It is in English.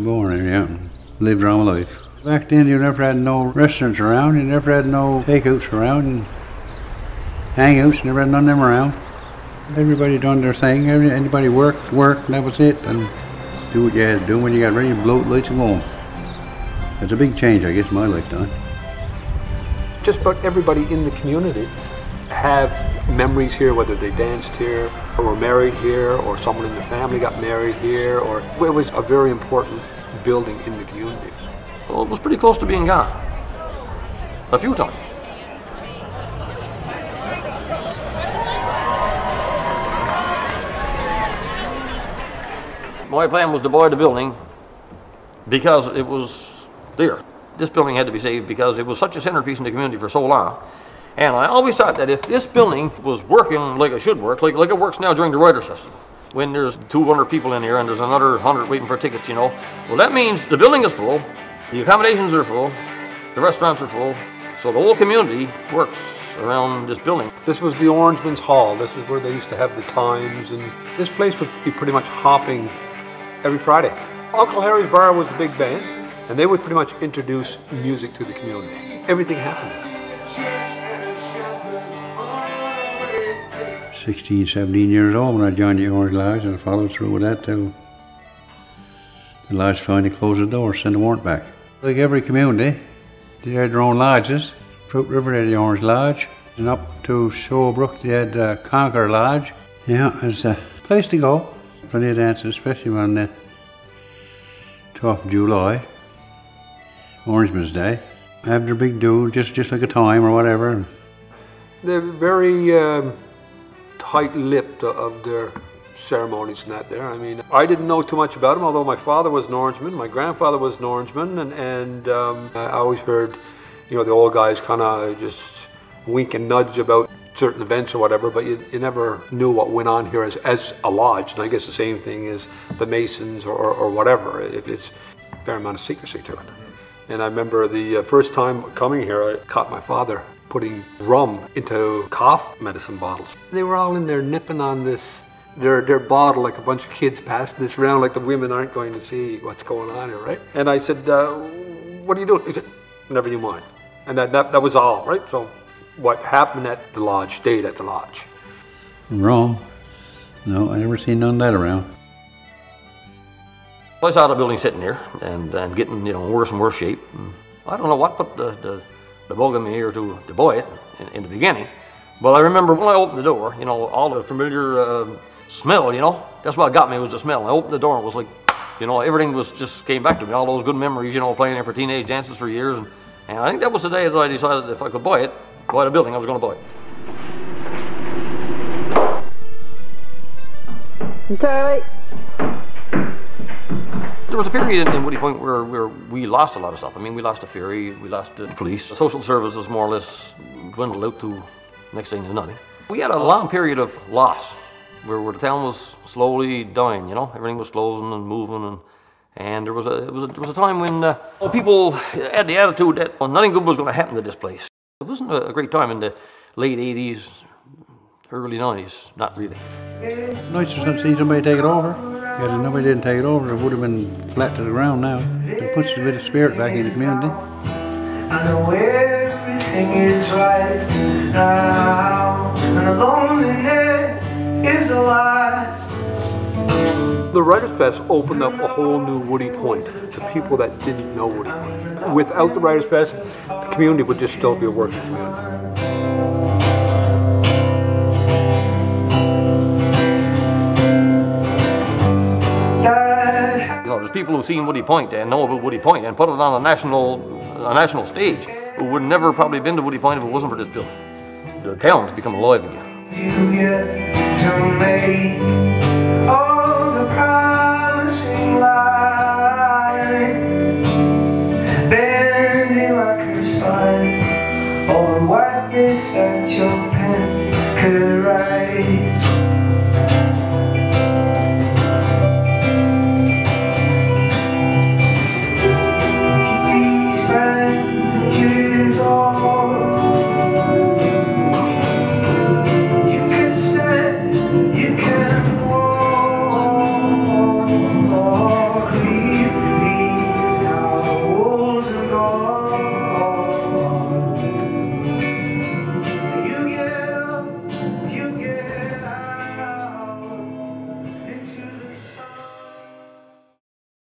Born here, yeah. Lived all my life. Back then you never had no restaurants around, you never had no takeouts around, and hangouts, never had none of them around. Everybody done their thing, anybody worked, and that was it, and do what you had to do. When you got ready, blow the lights and go home. It's a big change, I guess, in my lifetime. Just about everybody in the community have memories here, whether they danced here, or were married here, or someone in the family got married here, or it was a very important building in the community. Well, it was pretty close to being gone. A few times. My plan was to buy the building because it was there. This building had to be saved because it was such a centerpiece in the community for so long. And I always thought that if this building was working like it should work, like it works now during the Writers' Festival, when there's 200 people in here and there's another 100 waiting for tickets, you know, well, that means the building is full, the accommodations are full, the restaurants are full, so the whole community works around this building. This was the Orangemen's Hall. This is where they used to have the Times, and this place would be pretty much hopping every Friday. Uncle Harry's Bar was the big band, and they would pretty much introduce music to the community. Everything happened there. 16, 17 years old when I joined the Orange Lodge, and I followed through with that too. The lodge finally closed the door, sent the warrant back. Like every community, they had their own lodges. Fruit River, they had the Orange Lodge, and up to Showbrook, they had Conquer Lodge. Yeah, it's a place to go. Plenty of dances, especially on the 12th of July, Orangeman's Day. Have their big do, just like a time or whatever. They're very tight-lipped of their ceremonies and that there. I mean, I didn't know too much about them, although my father was an Orangeman, my grandfather was an Orangeman, and I always heard, you know, the old guys kind of just wink and nudge about certain events or whatever, but you never knew what went on here as a lodge. And I guess the same thing is the Masons or whatever. It's a fair amount of secrecy to it. And I remember the first time coming here, I caught my father putting rum into cough medicine bottles. They were all in there nipping on this, their bottle, like a bunch of kids passing this around like the women aren't going to see what's going on here, right? And I said, what are you doing? He said, never you mind. And that was all, right? So what happened at the lodge stayed at the lodge. Rum? No, I never seen none of that around. I saw the building sitting there and getting, you know, worse and worse shape. And I don't know what put the bug in me here to buy it in the beginning. But I remember when I opened the door, you know, all the familiar smell, you know, that's what got me was the smell. I opened the door and it was like, you know, everything was just came back to me, all those good memories, you know, playing there for teenage dances for years. And I think that was the day that I decided if I could buy the building, I was going to buy it. Charlie. There was a period in Woody Point where we lost a lot of stuff. I mean, we lost the ferry, we lost the police. The social services more or less dwindled out to next thing to nothing. We had a long period of loss where the town was slowly dying, you know? Everything was closing and moving, and there was a time when people had the attitude that nothing good was going to happen to this place. It wasn't a great time in the late 80s, early 90s, not really. Nice to see somebody take it over. Because if nobody didn't take it over, it would have been flat to the ground now. It puts a bit of spirit back in the community. I know everything is right now, and the loneliness is a lie. The Writers' Fest opened up a whole new Woody Point to people that didn't know Woody Point. Without the Writers' Fest, the community would just still be a working community. You know, there's people who've seen Woody Point and know about Woody Point and put it on a national stage who would never probably been to Woody Point if it wasn't for this building. The town's become alive again. You get to make